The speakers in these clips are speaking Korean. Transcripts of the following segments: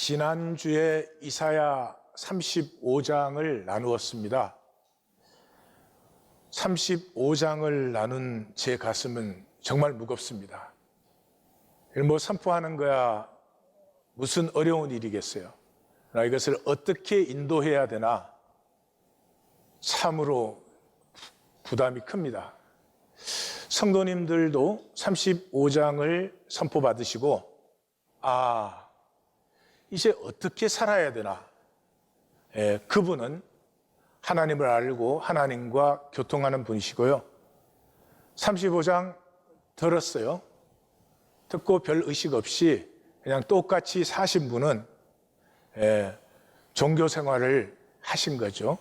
지난주에 이사야 35장을 나누었습니다. 35장을 나눈 제 가슴은 정말 무겁습니다. 선포하는 거야 무슨 어려운 일이겠어요. 그러나 이것을 어떻게 인도해야 되나 참으로 부담이 큽니다. 성도님들도 35장을 선포받으시고 이제 어떻게 살아야 되나. 그분은 하나님을 알고 하나님과 교통하는 분이시고요. 35장 들었어요. 듣고 별 의식 없이 그냥 똑같이 사신 분은 종교 생활을 하신 거죠.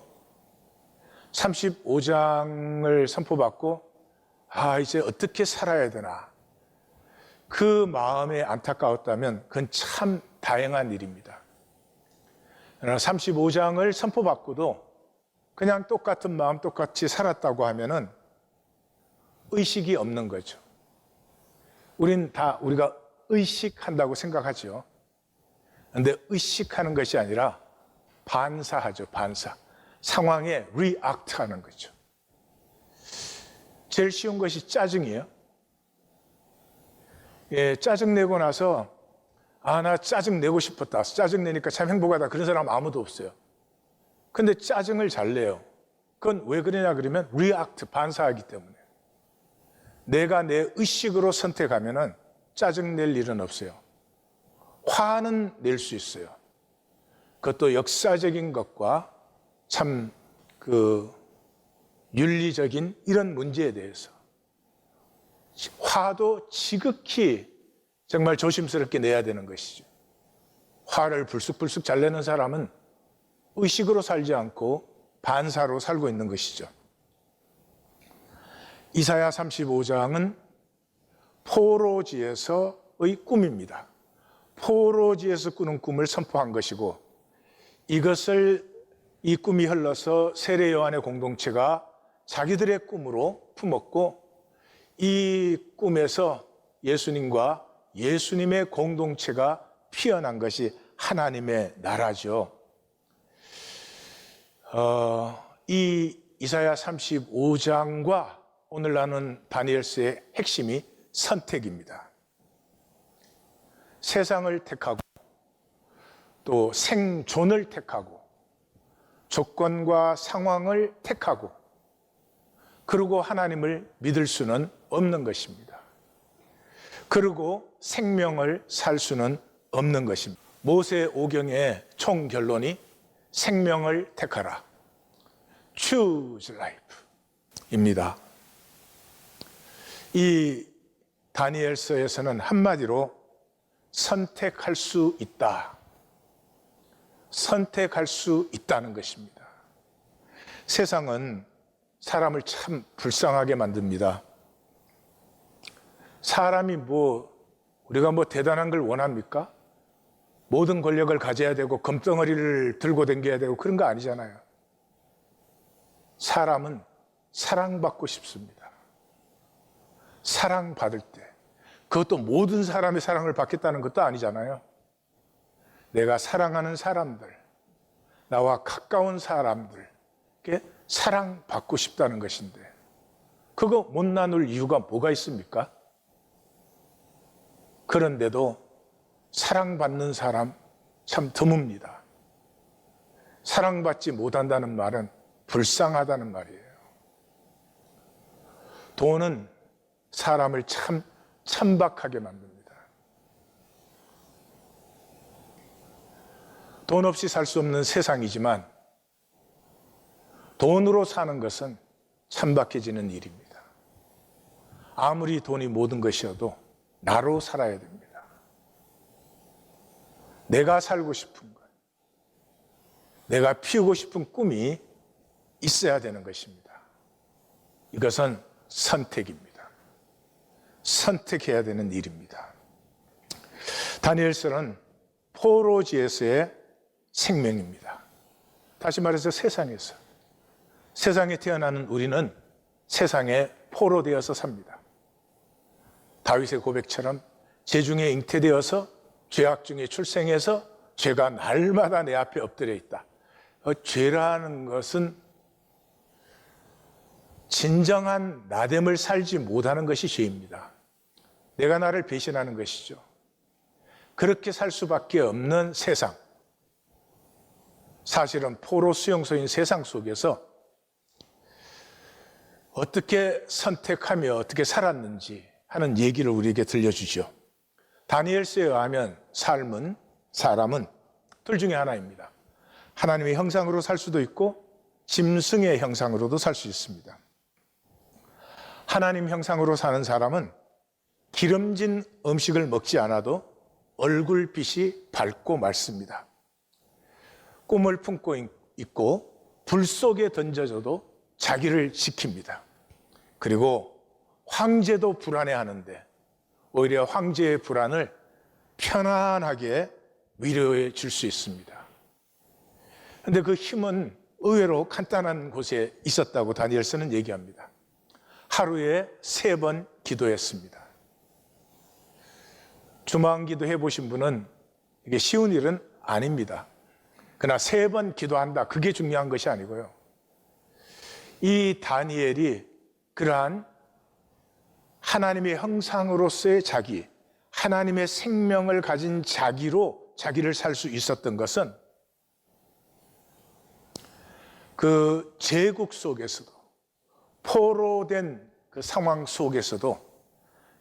35장을 선포받고 이제 어떻게 살아야 되나. 그 마음에 안타까웠다면 그건 참 다행한 일입니다. 그러나 35장을 선포받고도 그냥 똑같은 마음 똑같이 살았다고 하면은 의식이 없는 거죠. 우린 다 우리가 의식한다고 생각하죠. 그런데 의식하는 것이 아니라 반사하죠. 반사. 상황에 리액트하는 거죠. 제일 쉬운 것이 짜증이에요. 짜증내고 나서 나 짜증내고 싶었다. 짜증내니까 참 행복하다. 그런 사람 아무도 없어요. 근데 짜증을 잘 내요. 그건 왜 그러냐 그러면 리액트, 반사하기 때문에. 내가 내 의식으로 선택하면은 짜증낼 일은 없어요. 화는 낼 수 있어요. 그것도 역사적인 것과 참 윤리적인 이런 문제에 대해서. 화도 지극히 정말 조심스럽게 내야 되는 것이죠. 화를 불쑥불쑥 잘 내는 사람은 의식으로 살지 않고 반사로 살고 있는 것이죠. 이사야 35장은 포로지에서의 꿈입니다. 포로지에서 꾸는 꿈을 선포한 것이고 이 꿈이 흘러서 세례 요한의 공동체가 자기들의 꿈으로 품었고 이 꿈에서 예수님과 예수님의 공동체가 피어난 것이 하나님의 나라죠. 이 이사야 35장과 오늘 나눈 다니엘서의 핵심이 선택입니다. 세상을 택하고 또 생존을 택하고 조건과 상황을 택하고 그리고 하나님을 믿을 수는 없는 것입니다. 그리고 생명을 살 수는 없는 것입니다. 모세오경의 총 결론이 생명을 택하라. Choose life입니다. 이 다니엘서에서는 한마디로 선택할 수 있다. 선택할 수 있다는 것입니다. 세상은 사람을 참 불쌍하게 만듭니다. 사람이 우리가 대단한 걸 원합니까? 모든 권력을 가져야 되고 금덩어리를 들고 다녀야 되고 그런 거 아니잖아요. 사람은 사랑받고 싶습니다. 사랑받을 때 그것도 모든 사람의 사랑을 받겠다는 것도 아니잖아요. 내가 사랑하는 사람들, 나와 가까운 사람들께 사랑받고 싶다는 것인데 그거 못 나눌 이유가 뭐가 있습니까? 그런데도 사랑받는 사람 참 드뭅니다. 사랑받지 못한다는 말은 불쌍하다는 말이에요. 돈은 사람을 참 천박하게 만듭니다. 돈 없이 살 수 없는 세상이지만 돈으로 사는 것은 천박해지는 일입니다. 아무리 돈이 모든 것이어도 나로 살아야 됩니다. 내가 살고 싶은 것, 내가 피우고 싶은 꿈이 있어야 되는 것입니다. 이것은 선택입니다. 선택해야 되는 일입니다. 다니엘서는 포로지에서의 생명입니다. 다시 말해서 세상에 태어나는 우리는 세상에 포로되어서 삽니다. 다윗의 고백처럼 재중에 잉태되어서 죄악 중에 출생해서 죄가 날마다 내 앞에 엎드려 있다. 죄라는 것은 진정한 나됨을 살지 못하는 것이 죄입니다. 내가 나를 배신하는 것이죠. 그렇게 살 수밖에 없는 세상, 사실은 포로 수용소인 세상 속에서 어떻게 선택하며 어떻게 살았는지 하는 얘기를 우리에게 들려주죠. 다니엘서에 의하면 사람은 둘 중에 하나입니다. 하나님의 형상으로 살 수도 있고 짐승의 형상으로도 살 수 있습니다. 하나님 형상으로 사는 사람은 기름진 음식을 먹지 않아도 얼굴빛이 밝고 맑습니다. 꿈을 품고 있고 불 속에 던져져도 자기를 지킵니다. 그리고 황제도 불안해하는데 오히려 황제의 불안을 편안하게 위로해 줄 수 있습니다. 그런데 그 힘은 의외로 간단한 곳에 있었다고 다니엘서는 얘기합니다. 하루에 3번 기도했습니다. 주만기도 해보신 분은 이게 쉬운 일은 아닙니다. 그러나 3번 기도한다, 그게 중요한 것이 아니고요. 이 다니엘이 그러한 하나님의 형상으로서의 자기, 하나님의 생명을 가진 자기로 자기를 살 수 있었던 것은 그 제국 속에서도, 포로된 그 상황 속에서도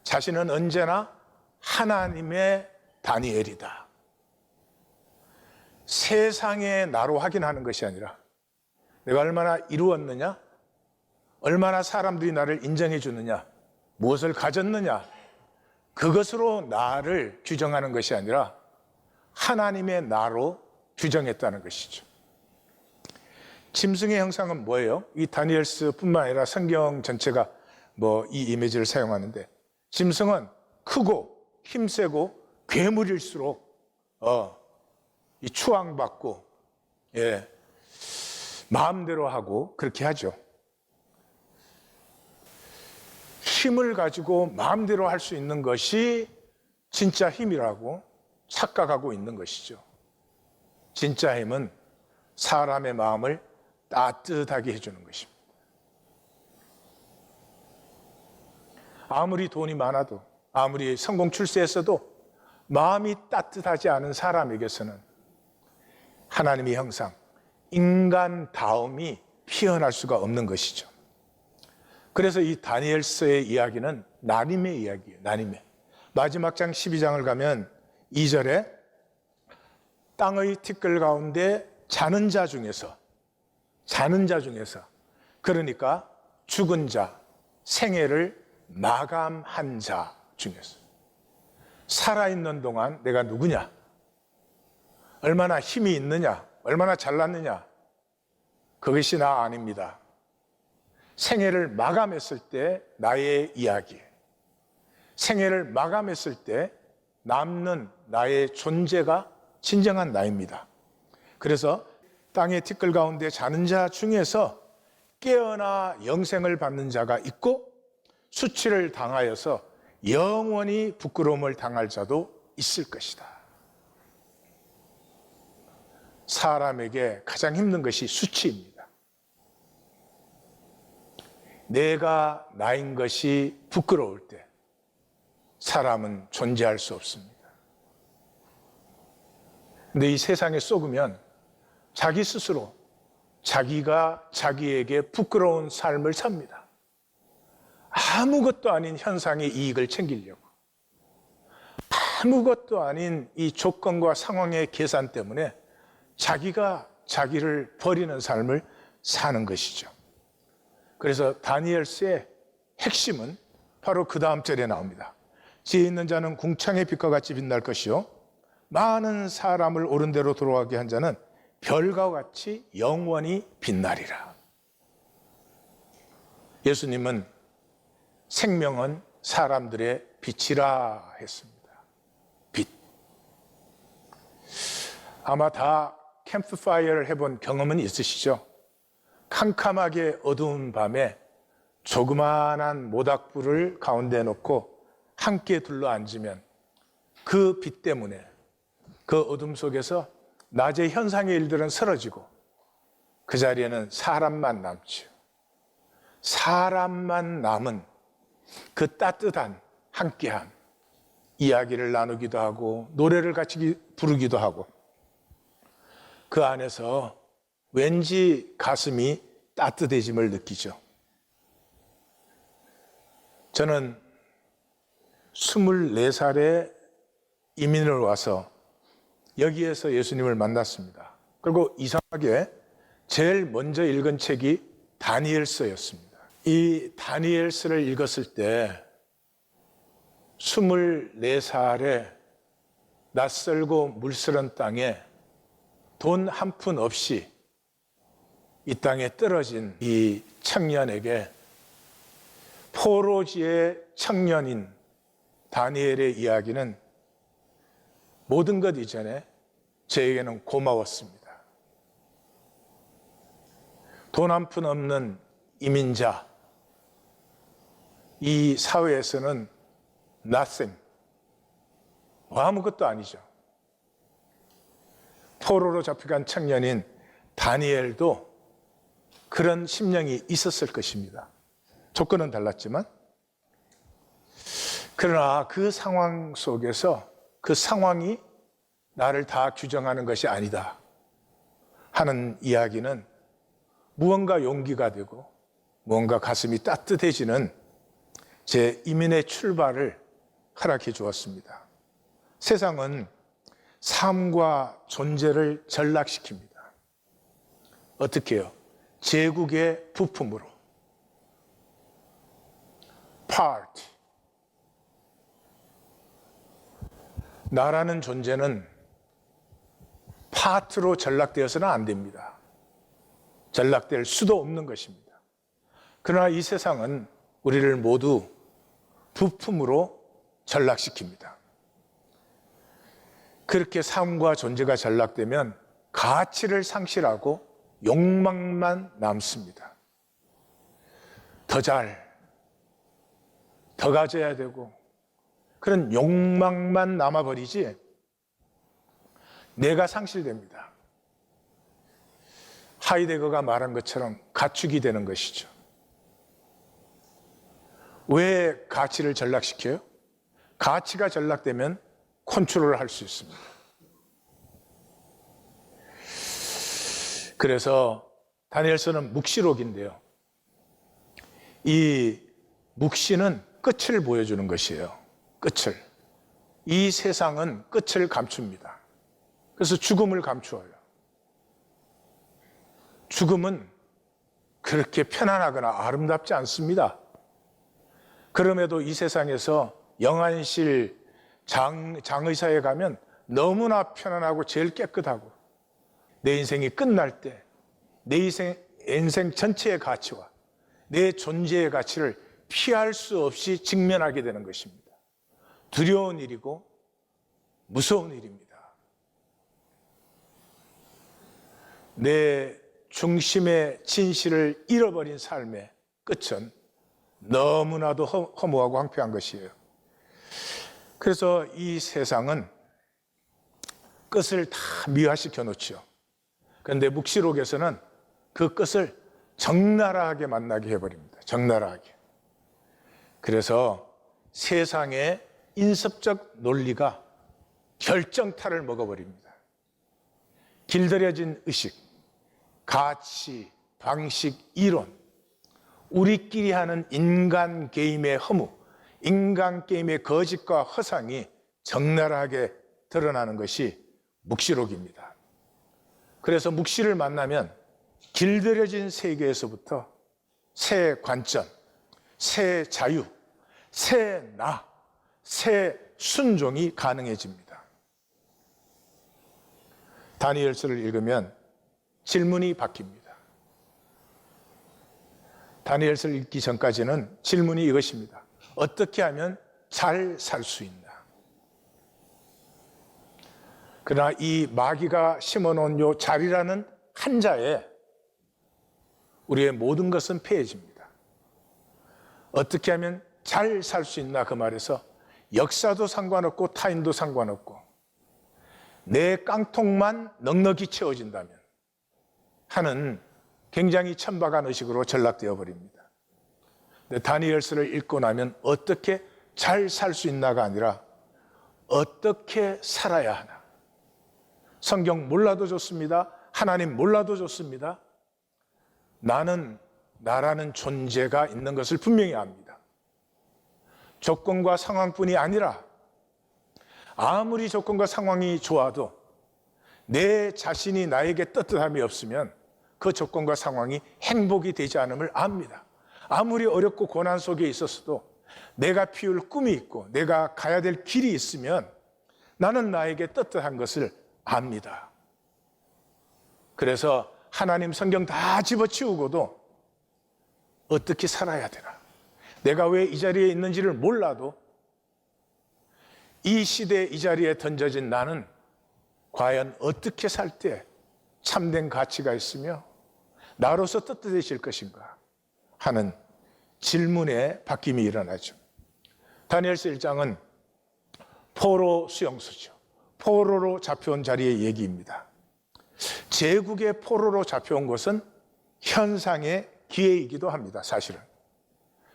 자신은 언제나 하나님의 다니엘이다. 세상의 나로 확인하는 것이 아니라 내가 얼마나 이루었느냐, 얼마나 사람들이 나를 인정해 주느냐, 무엇을 가졌느냐, 그것으로 나를 규정하는 것이 아니라 하나님의 나로 규정했다는 것이죠. 짐승의 형상은 뭐예요? 이 다니엘서뿐만 아니라 성경 전체가 이 이미지를 사용하는데, 짐승은 크고 힘세고 괴물일수록 이 추앙받고 마음대로 하고 그렇게 하죠. 힘을 가지고 마음대로 할 수 있는 것이 진짜 힘이라고 착각하고 있는 것이죠. 진짜 힘은 사람의 마음을 따뜻하게 해주는 것입니다. 아무리 돈이 많아도, 아무리 성공 출세했어도 마음이 따뜻하지 않은 사람에게서는 하나님의 형상, 인간다움이 피어날 수가 없는 것이죠. 그래서 이 다니엘서의 이야기는 나님의 이야기예요. 나님의. 마지막 장 12장을 가면 2절에 땅의 티끌 가운데 자는 자 중에서, 그러니까 죽은 자, 생애를 마감한 자 중에서 살아있는 동안 내가 누구냐, 얼마나 힘이 있느냐, 얼마나 잘났느냐, 그것이 나 아닙니다. 생애를 마감했을 때 나의 이야기, 생애를 마감했을 때 남는 나의 존재가 진정한 나입니다. 그래서 땅의 티끌 가운데 자는 자 중에서 깨어나 영생을 받는 자가 있고, 수치를 당하여서 영원히 부끄러움을 당할 자도 있을 것이다. 사람에게 가장 힘든 것이 수치입니다. 내가 나인 것이 부끄러울 때 사람은 존재할 수 없습니다. 근데 이 세상에 썩으면 자기 스스로 자기가 자기에게 부끄러운 삶을 삽니다. 아무것도 아닌 현상의 이익을 챙기려고, 아무것도 아닌 이 조건과 상황의 계산 때문에 자기가 자기를 버리는 삶을 사는 것이죠. 그래서 다니엘서의 핵심은 바로 그 다음 절에 나옵니다. 지혜 있는 자는 궁창의 빛과 같이 빛날 것이요, 많은 사람을 옳은 대로 돌아가게 한 자는 별과 같이 영원히 빛나리라. 예수님은 생명은 사람들의 빛이라 했습니다. 빛. 아마 다 캠프파이어를 해본 경험은 있으시죠? 캄캄하게 어두운 밤에 조그마한 모닥불을 가운데 놓고 함께 둘러앉으면 그 빛 때문에 그 어둠 속에서 낮의 현상의 일들은 사라지고 그 자리에는 사람만 남지요. 사람만 남은 그 따뜻한 함께함, 이야기를 나누기도 하고 노래를 같이 부르기도 하고 그 안에서 왠지 가슴이 따뜻해짐을 느끼죠. 저는 24살에 이민을 와서 여기에서 예수님을 만났습니다. 그리고 이상하게 제일 먼저 읽은 책이 다니엘서였습니다. 이 다니엘서를 읽었을 때 24살에 낯설고 물스런 땅에 돈 한 푼 없이 이 땅에 떨어진 이 청년에게 포로지의 청년인 다니엘의 이야기는 모든 것 이전에 저에게는 고마웠습니다. 돈 한 푼 없는 이민자, 이 사회에서는 nothing, 아무것도 아니죠. 포로로 잡혀간 청년인 다니엘도 그런 심령이 있었을 것입니다. 조건은 달랐지만, 그러나 그 상황 속에서 그 상황이 나를 다 규정하는 것이 아니다 하는 이야기는 무언가 용기가 되고 무언가 가슴이 따뜻해지는 제 이민의 출발을 허락해 주었습니다. 세상은 삶과 존재를 전락시킵니다. 어떻게 해요? 제국의 부품으로. part. 나라는 존재는 파트로 전락되어서는 안 됩니다. 전락될 수도 없는 것입니다. 그러나 이 세상은 우리를 모두 부품으로 전락시킵니다. 그렇게 삶과 존재가 전락되면 가치를 상실하고 욕망만 남습니다. 더 가져야 되고 그런 욕망만 남아버리지 내가 상실됩니다. 하이데거가 말한 것처럼 가축이 되는 것이죠. 왜 가치를 전락시켜요? 가치가 전락되면 컨트롤을 할 수 있습니다. 그래서 다니엘서는 묵시록인데요. 이 묵시는 끝을 보여주는 것이에요. 끝을. 이 세상은 끝을 감춥니다. 그래서 죽음을 감추어요. 죽음은 그렇게 편안하거나 아름답지 않습니다. 그럼에도 이 세상에서 영안실 장의사에 가면 너무나 편안하고 제일 깨끗하고 내 인생이 끝날 때 내 인생 전체의 가치와 내 존재의 가치를 피할 수 없이 직면하게 되는 것입니다. 두려운 일이고 무서운 일입니다. 내 중심의 진실을 잃어버린 삶의 끝은 너무나도 허무하고 황폐한 것이에요. 그래서 이 세상은 끝을 다 미화시켜 놓죠. 그런데 묵시록에서는 그 끝을 적나라하게 만나게 해버립니다. 적나라하게. 그래서 세상의 인습적 논리가 결정타를 먹어버립니다. 길들여진 의식, 가치, 방식, 이론, 우리끼리 하는 인간 게임의 허무, 인간 게임의 거짓과 허상이 적나라하게 드러나는 것이 묵시록입니다. 그래서 묵시를 만나면 길들여진 세계에서부터 새 관점, 새 자유, 새 나, 새 순종이 가능해집니다. 다니엘서를 읽으면 질문이 바뀝니다. 다니엘서를 읽기 전까지는 질문이 이것입니다. 어떻게 하면 잘 살 수 있나? 그러나 이 마귀가 심어놓은 요 자리라는 한자에 우리의 모든 것은 패해집니다. 어떻게 하면 잘 살 수 있나? 그 말에서 역사도 상관없고 타인도 상관없고 내 깡통만 넉넉히 채워진다면 하는 굉장히 천박한 의식으로 전락되어 버립니다. 다니엘서를 읽고 나면 어떻게 잘 살 수 있나가 아니라 어떻게 살아야 하나. 성경 몰라도 좋습니다. 하나님 몰라도 좋습니다. 나는 나라는 존재가 있는 것을 분명히 압니다. 조건과 상황뿐이 아니라 아무리 조건과 상황이 좋아도 내 자신이 나에게 떳떳함이 없으면 그 조건과 상황이 행복이 되지 않음을 압니다. 아무리 어렵고 고난 속에 있었어도 내가 피울 꿈이 있고 내가 가야 될 길이 있으면 나는 나에게 떳떳한 것을 압니다. 그래서 하나님 성경 다 집어치우고도 어떻게 살아야 되나? 내가 왜 이 자리에 있는지를 몰라도 이 시대에 이 자리에 던져진 나는 과연 어떻게 살 때 참된 가치가 있으며 나로서 떳떳해질 것인가 하는 질문의 바뀜이 일어나죠. 다니엘서 1장은 포로 수용소죠. 포로로 잡혀온 자리의 얘기입니다. 제국의 포로로 잡혀온 것은 현상의 기회이기도 합니다. 사실은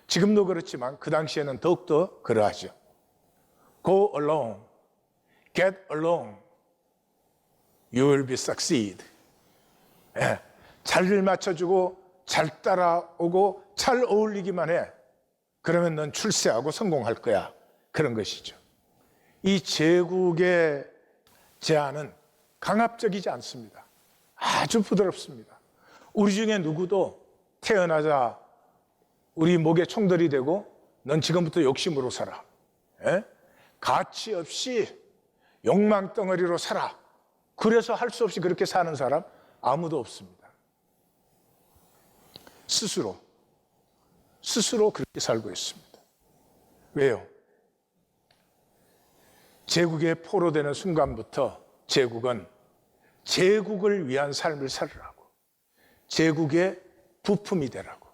지금도 그렇지만 그 당시에는 더욱더 그러하죠. Go along, get along, you will be succeed. 잘 맞춰주고 잘 따라오고 잘 어울리기만 해. 그러면 넌 출세하고 성공할 거야. 그런 것이죠. 이 제국의 제안은 강압적이지 않습니다. 아주 부드럽습니다. 우리 중에 누구도 태어나자 우리 목에 총들이 되고 넌 지금부터 욕심으로 살아. 가치 없이 욕망 덩어리로 살아. 그래서 할 수 없이 그렇게 사는 사람 아무도 없습니다. 스스로 그렇게 살고 있습니다. 왜요? 제국에 포로되는 순간부터 제국은 제국을 위한 삶을 살으라고, 제국의 부품이 되라고,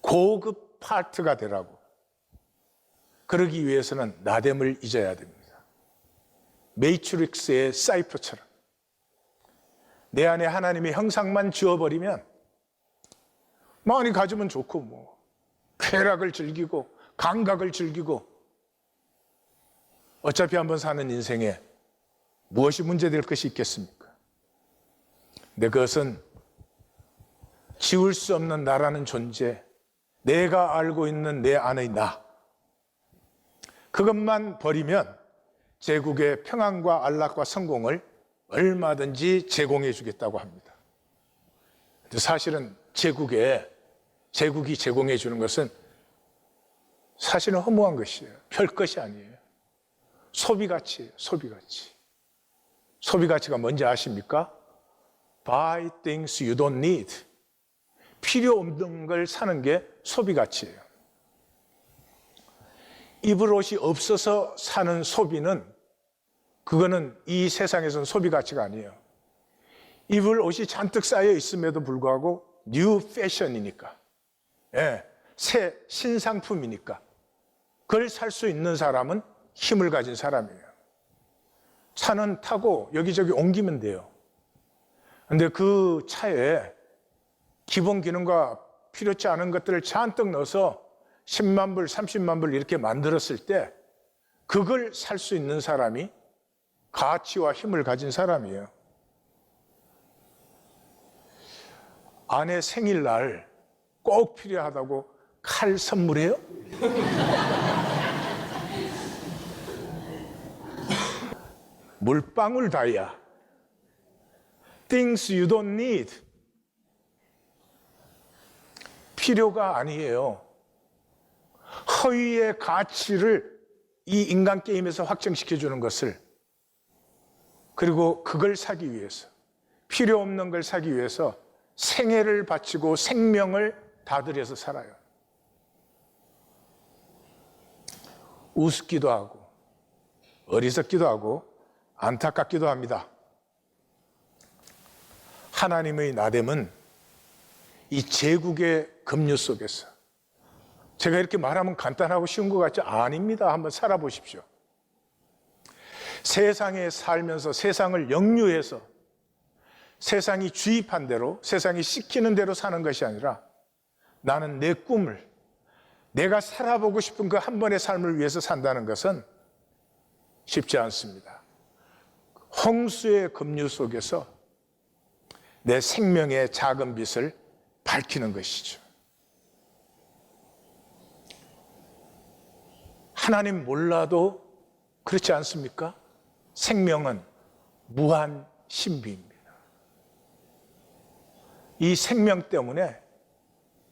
고급 파트가 되라고, 그러기 위해서는 나됨을 잊어야 됩니다. 매트릭스의 사이퍼처럼 내 안에 하나님의 형상만 지워버리면 많이 가지면 좋고 뭐 쾌락을 즐기고 감각을 즐기고 어차피 한번 사는 인생에 무엇이 문제될 것이 있겠습니까? 근데 그것은 지울 수 없는 나라는 존재, 내가 알고 있는 내 안의 나, 그것만 버리면 제국의 평안과 안락과 성공을 얼마든지 제공해 주겠다고 합니다. 근데 사실은 제국이 제공해 주는 것은 사실은 허무한 것이에요. 별 것이 아니에요. 소비가치예요. 소비가치. 소비가치가 뭔지 아십니까? Buy things you don't need. 필요 없는 걸 사는 게 소비가치예요. 입을 옷이 없어서 사는 소비는 그거는 이 세상에서는 소비가치가 아니에요. 입을 옷이 잔뜩 쌓여 있음에도 불구하고 뉴 패션이니까, 새 신상품이니까 그걸 살 수 있는 사람은 힘을 가진 사람이에요. 차는 타고 여기저기 옮기면 돼요. 근데 그 차에 기본 기능과 필요치 않은 것들을 잔뜩 넣어서 10만 불, 30만 불 이렇게 만들었을 때 그걸 살 수 있는 사람이 가치와 힘을 가진 사람이에요. 아내 생일날 꼭 필요하다고 칼 선물해요? 물방울 다이아. Things you don't need. 필요가 아니에요. 허위의 가치를 이 인간 게임에서 확정시켜주는 것을, 그리고 그걸 사기 위해서, 필요 없는 걸 사기 위해서 생애를 바치고 생명을 다 들여서 살아요. 우습기도 하고 어리석기도 하고 안타깝기도 합니다. 하나님의 나됨은 이 제국의 급류 속에서, 제가 이렇게 말하면 간단하고 쉬운 것 같죠? 아닙니다. 한번 살아보십시오. 세상에 살면서 세상을 역류해서 세상이 주입한 대로, 세상이 시키는 대로 사는 것이 아니라 나는 내 꿈을, 내가 살아보고 싶은 그 한 번의 삶을 위해서 산다는 것은 쉽지 않습니다. 홍수의 급류 속에서 내 생명의 작은 빛을 밝히는 것이죠. 하나님 몰라도 그렇지 않습니까? 생명은 무한 신비입니다. 이 생명 때문에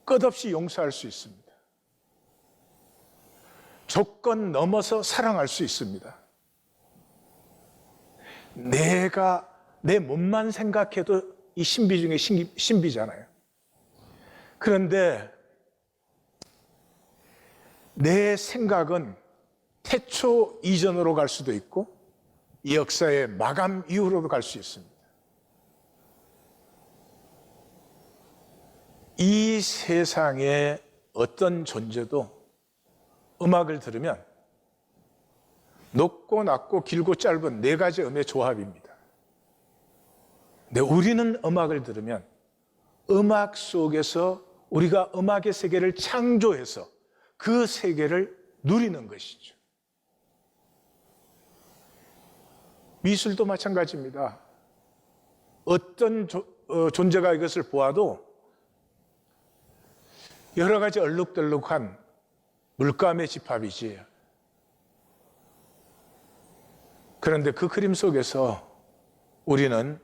끝없이 용서할 수 있습니다. 조건 넘어서 사랑할 수 있습니다. 내가 내 몸만 생각해도 이 신비 중에 신비잖아요. 그런데 내 생각은 태초 이전으로 갈 수도 있고 이 역사의 마감 이후로도 갈 수 있습니다. 이 세상에 어떤 존재도 음악을 들으면 높고 낮고 길고 짧은 네 가지 음의 조합입니다. 근데 우리는 음악을 들으면 음악 속에서 우리가 음악의 세계를 창조해서 그 세계를 누리는 것이죠. 미술도 마찬가지입니다. 어떤 존재가 이것을 보아도 여러 가지 얼룩덜룩한 물감의 집합이지. 그런데 그 그림 속에서 우리는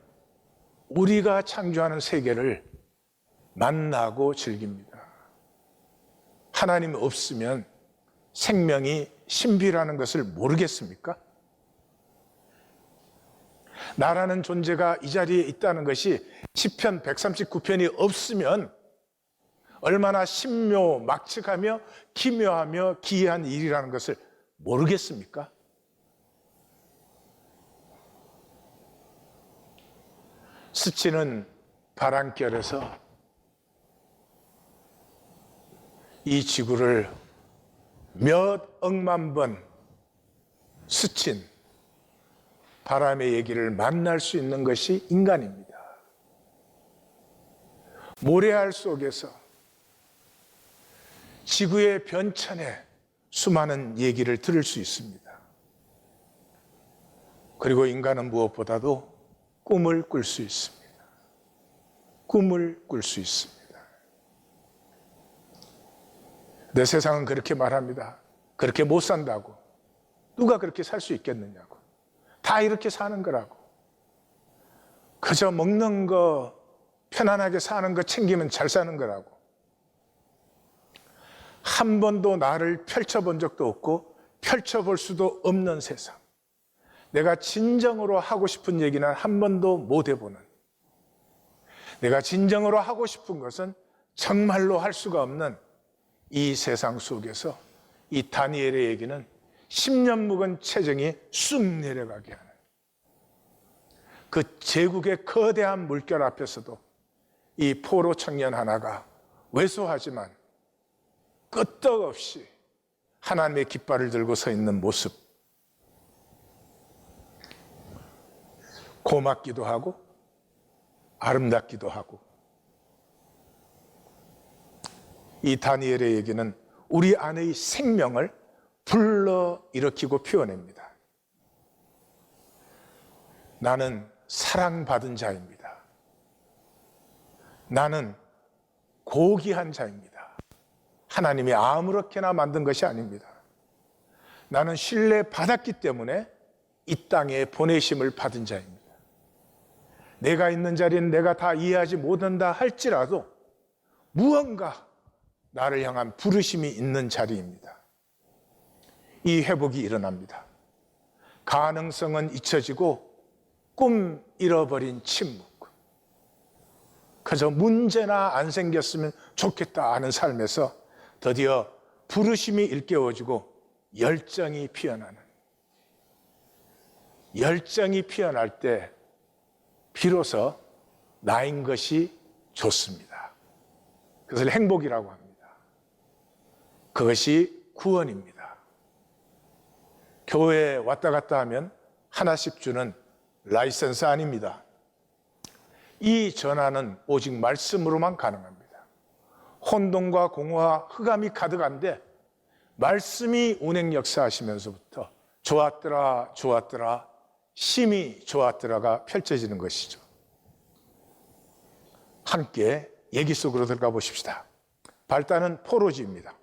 우리가 창조하는 세계를 만나고 즐깁니다. 하나님 없으면 생명이 신비라는 것을 모르겠습니까? 나라는 존재가 이 자리에 있다는 것이 시편 139편이 없으면 얼마나 신묘막측하며 기묘하며 기이한 일이라는 것을 모르겠습니까? 스치는 바람결에서 이 지구를 몇 억만 번 스친 바람의 얘기를 만날 수 있는 것이 인간입니다. 모래알 속에서 지구의 변천에 수많은 얘기를 들을 수 있습니다. 그리고 인간은 무엇보다도 꿈을 꿀 수 있습니다. 꿈을 꿀 수 있습니다. 내 세상은 그렇게 말합니다. 그렇게 못 산다고. 누가 그렇게 살 수 있겠느냐고. 다 이렇게 사는 거라고. 그저 먹는 거, 편안하게 사는 거 챙기면 잘 사는 거라고. 한 번도 나를 펼쳐본 적도 없고 펼쳐볼 수도 없는 세상. 내가 진정으로 하고 싶은 얘기는 한 번도 못 해보는, 내가 진정으로 하고 싶은 것은 정말로 할 수가 없는 이 세상 속에서 이 다니엘의 얘기는 10년 묵은 체정이 쑥 내려가게 하는, 그 제국의 거대한 물결 앞에서도 이 포로 청년 하나가 왜소하지만 끄떡없이 하나님의 깃발을 들고 서 있는 모습, 고맙기도 하고 아름답기도 하고, 이 다니엘의 얘기는 우리 안의 생명을 불러일으키고 표현합니다. 나는 사랑받은 자입니다. 나는 고귀한 자입니다. 하나님이 아무렇게나 만든 것이 아닙니다. 나는 신뢰받았기 때문에 이 땅에 보내심을 받은 자입니다. 내가 있는 자리는 내가 다 이해하지 못한다 할지라도 무언가 나를 향한 부르심이 있는 자리입니다. 이 회복이 일어납니다. 가능성은 잊혀지고 꿈 잃어버린 침묵. 그저 문제나 안 생겼으면 좋겠다 하는 삶에서 드디어 부르심이 일깨워지고 열정이 피어나는, 열정이 피어날 때 비로소 나인 것이 좋습니다. 그것을 행복이라고 합니다. 그것이 구원입니다. 교회에 왔다 갔다 하면 하나씩 주는 라이선스 아닙니다. 이 전환은 오직 말씀으로만 가능합니다. 혼돈과 공허와 흑암이 가득한데 말씀이 운행 역사하시면서부터 좋았더라 좋았더라 심히 좋았더라가 펼쳐지는 것이죠. 함께 얘기 속으로 들어가 보십시다. 발단은 포로지입니다.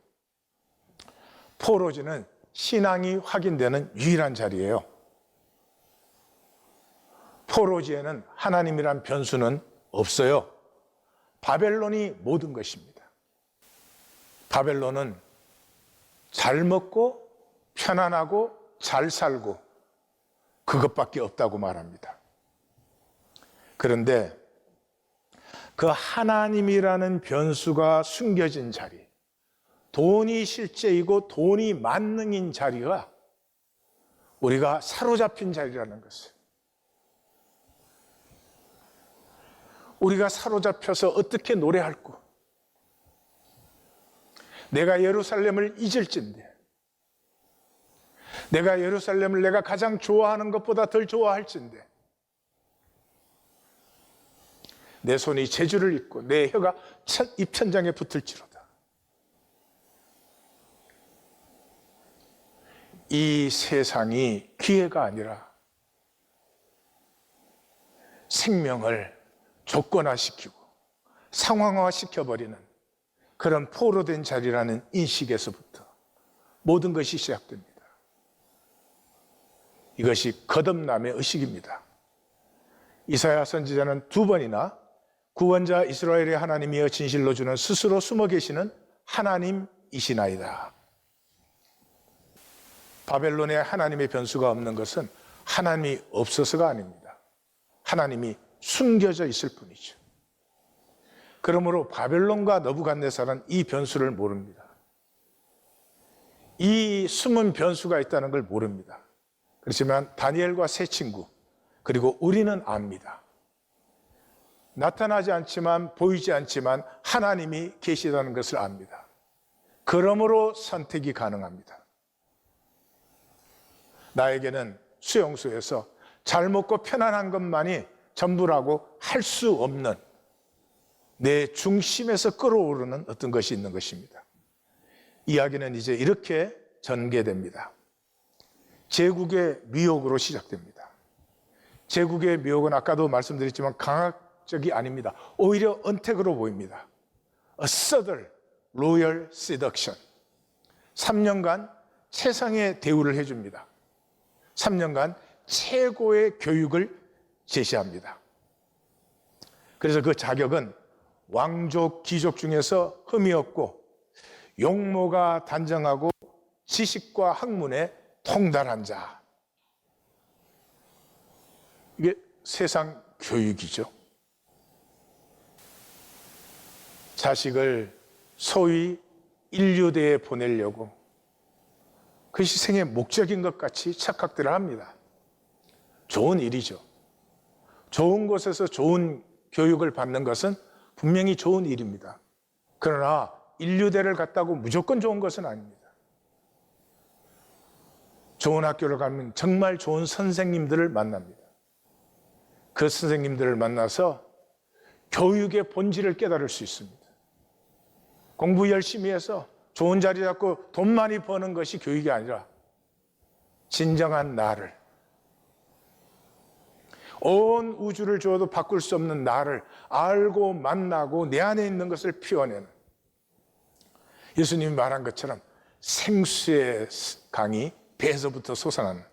포로지는 신앙이 확인되는 유일한 자리예요. 포로지에는 하나님이란 변수는 없어요. 바벨론이 모든 것입니다. 바벨론은 잘 먹고 편안하고 잘 살고 그것밖에 없다고 말합니다. 그런데 그 하나님이라는 변수가 숨겨진 자리, 돈이 실제이고 돈이 만능인 자리가 우리가 사로잡힌 자리라는 것을, 우리가 사로잡혀서 어떻게 노래할고 내가 예루살렘을 잊을진데, 내가 예루살렘을 내가 가장 좋아하는 것보다 덜 좋아할진데, 내 손이 재주를 입고 내 혀가 입천장에 붙을지로다. 이 세상이 기회가 아니라 생명을 조건화시키고 상황화시켜버리는 그런 포로된 자리라는 인식에서부터 모든 것이 시작됩니다. 이것이 거듭남의 의식입니다. 이사야 선지자는 2번이나 구원자 이스라엘의 하나님이여 진실로 주는 스스로 숨어 계시는 하나님이시나이다. 바벨론에 하나님의 변수가 없는 것은 하나님이 없어서가 아닙니다. 하나님이 숨겨져 있을 뿐이죠. 그러므로 바벨론과 너부갓네살은 이 변수를 모릅니다. 이 숨은 변수가 있다는 걸 모릅니다. 그렇지만 다니엘과 세 친구, 그리고 우리는 압니다. 나타나지 않지만, 보이지 않지만 하나님이 계시다는 것을 압니다. 그러므로 선택이 가능합니다. 나에게는 수용소에서 잘 먹고 편안한 것만이 전부라고 할 수 없는 내 중심에서 끌어오르는 어떤 것이 있는 것입니다. 이야기는 이제 이렇게 전개됩니다. 제국의 미혹으로 시작됩니다. 제국의 미혹은 아까도 말씀드렸지만 강압적이 아닙니다. 오히려 언택으로 보입니다. A subtle royal seduction. 3년간 세상의 대우를 해줍니다. 3년간 최고의 교육을 제시합니다. 그래서 그 자격은 왕족, 귀족 중에서 흠이 없고 용모가 단정하고 지식과 학문에 통달한 자. 이게 세상 교육이죠. 자식을 소위 인류대에 보내려고 그 희생의 목적인 것 같이 착각들을 합니다. 좋은 일이죠. 좋은 곳에서 좋은 교육을 받는 것은 분명히 좋은 일입니다. 그러나 인류대를 갔다고 무조건 좋은 것은 아닙니다. 좋은 학교를 가면 정말 좋은 선생님들을 만납니다. 그 선생님들을 만나서 교육의 본질을 깨달을 수 있습니다. 공부 열심히 해서 좋은 자리 잡고 돈 많이 버는 것이 교육이 아니라 진정한 나를, 온 우주를 주어도 바꿀 수 없는 나를 알고 만나고 내 안에 있는 것을 피워내는, 예수님이 말한 것처럼 생수의 강이 배에서부터 솟아나는,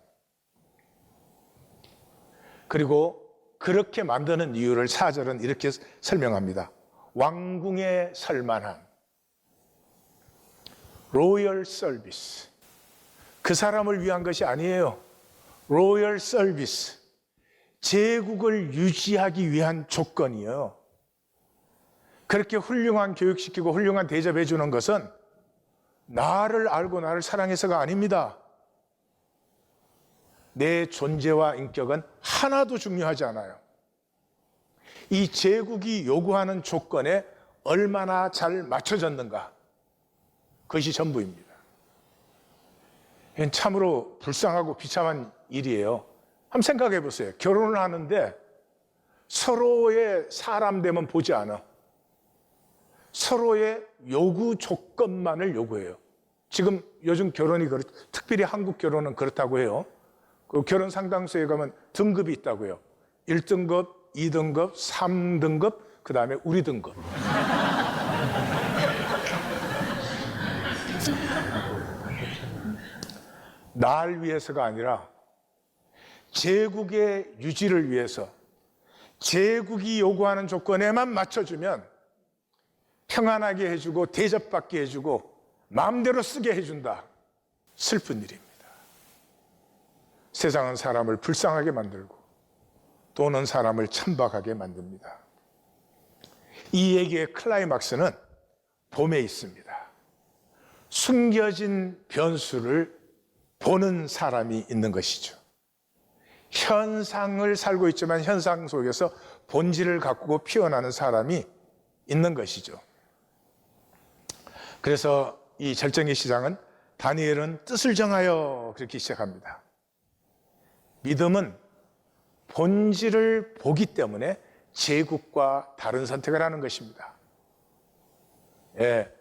그리고 그렇게 만드는 이유를 4절은 이렇게 설명합니다. 왕궁에 설만한 로열 서비스. 그 사람을 위한 것이 아니에요. 로열 서비스. 제국을 유지하기 위한 조건이에요. 그렇게 훌륭한 교육시키고 훌륭한 대접해 주는 것은 나를 알고 나를 사랑해서가 아닙니다. 내 존재와 인격은 하나도 중요하지 않아요. 이 제국이 요구하는 조건에 얼마나 잘 맞춰졌는가, 그것이 전부입니다. 이건 참으로 불쌍하고 비참한 일이에요. 한번 생각해 보세요. 결혼을 하는데 서로의 사람 되면 보지 않아. 서로의 요구 조건만을 요구해요. 지금 요즘 결혼이 특별히 한국 결혼은 그렇다고 해요. 그 결혼 상담소에 가면 등급이 있다고요. 1등급, 2등급, 3등급, 그 다음에 우리 등급. 날 위해서가 아니라 제국의 유지를 위해서 제국이 요구하는 조건에만 맞춰주면 평안하게 해주고 대접받게 해주고 마음대로 쓰게 해준다. 슬픈 일입니다. 세상은 사람을 불쌍하게 만들고 돈은 사람을 천박하게 만듭니다. 이 얘기의 클라이막스는 봄에 있습니다. 숨겨진 변수를 보는 사람이 있는 것이죠. 현상을 살고 있지만 현상 속에서 본질을 가꾸고 피어나는 사람이 있는 것이죠. 그래서 이 절정의 시장은 다니엘은 뜻을 정하여 그렇게 시작합니다. 믿음은 본질을 보기 때문에 제국과 다른 선택을 하는 것입니다. 예,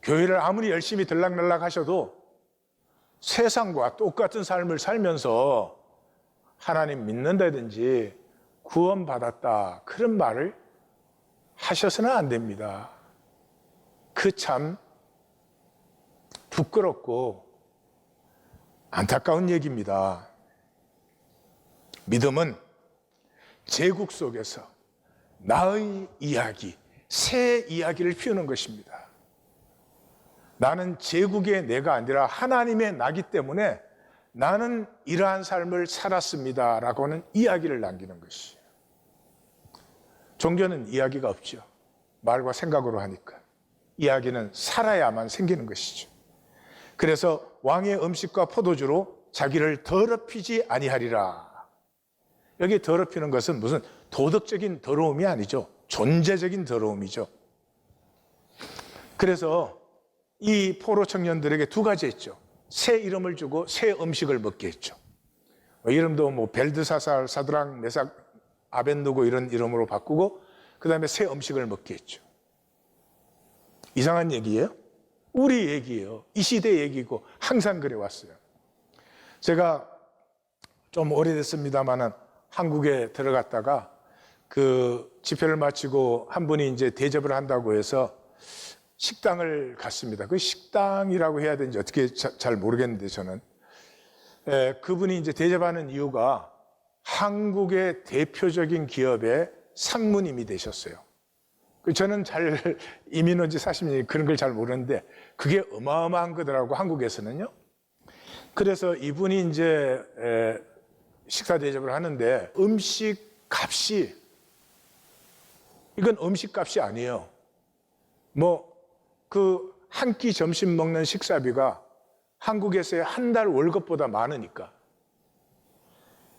교회를 아무리 열심히 들락날락 하셔도 세상과 똑같은 삶을 살면서 하나님 믿는다든지 구원받았다 그런 말을 하셔서는 안 됩니다. 그 참 부끄럽고 안타까운 얘기입니다. 믿음은 제국 속에서 나의 이야기, 새 이야기를 피우는 것입니다. 나는 제국의 내가 아니라 하나님의 나기 때문에 나는 이러한 삶을 살았습니다 라고는 이야기를 남기는 것이에요. 종교는 이야기가 없죠. 말과 생각으로 하니까. 이야기는 살아야만 생기는 것이죠. 그래서 왕의 음식과 포도주로 자기를 더럽히지 아니하리라. 여기 더럽히는 것은 무슨 도덕적인 더러움이 아니죠. 존재적인 더러움이죠. 그래서 이 포로 청년들에게 두 가지 했죠. 새 이름을 주고 새 음식을 먹게 했죠. 이름도 뭐 벨드사살, 사드랑, 메삭, 아벤누고 이런 이름으로 바꾸고 그 다음에 새 음식을 먹게 했죠. 이상한 얘기예요? 우리 얘기예요. 이 시대 얘기고 항상 그래 왔어요. 제가 좀 오래됐습니다만은 한국에 들어갔다가 그 집회를 마치고 한 분이 이제 대접을 한다고 해서 식당을 갔습니다. 그 식당이라고 해야 되는지 어떻게 잘 모르겠는데 저는 그분이 이제 대접하는 이유가 한국의 대표적인 기업의 상무님이 되셨어요. 저는 잘 이민 온 지 40년이 그런 걸 잘 모르는데 그게 어마어마한 거더라고 한국에서는요. 그래서 이분이 이제 식사 대접을 하는데 음식 값이 이건 음식 값이 아니에요. 뭐 그 한 끼 점심 먹는 식사비가 한국에서의 한 달 월급보다 많으니까.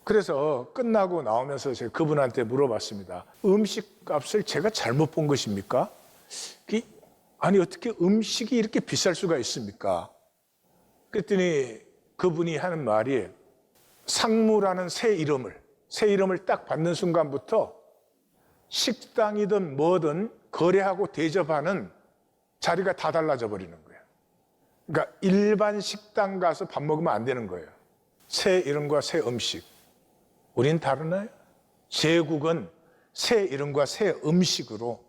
그래서 끝나고 나오면서 제가 그분한테 물어봤습니다. 음식 값을 제가 잘못 본 것입니까? 아니 어떻게 음식이 이렇게 비쌀 수가 있습니까? 그랬더니 그분이 하는 말이 상무라는 새 이름을 딱 받는 순간부터 식당이든 뭐든 거래하고 대접하는 자리가 다 달라져 버리는 거예요. 그러니까 일반 식당 가서 밥 먹으면 안 되는 거예요. 새 이름과 새 음식. 우린 다르나요? 제국은 새 이름과 새 음식으로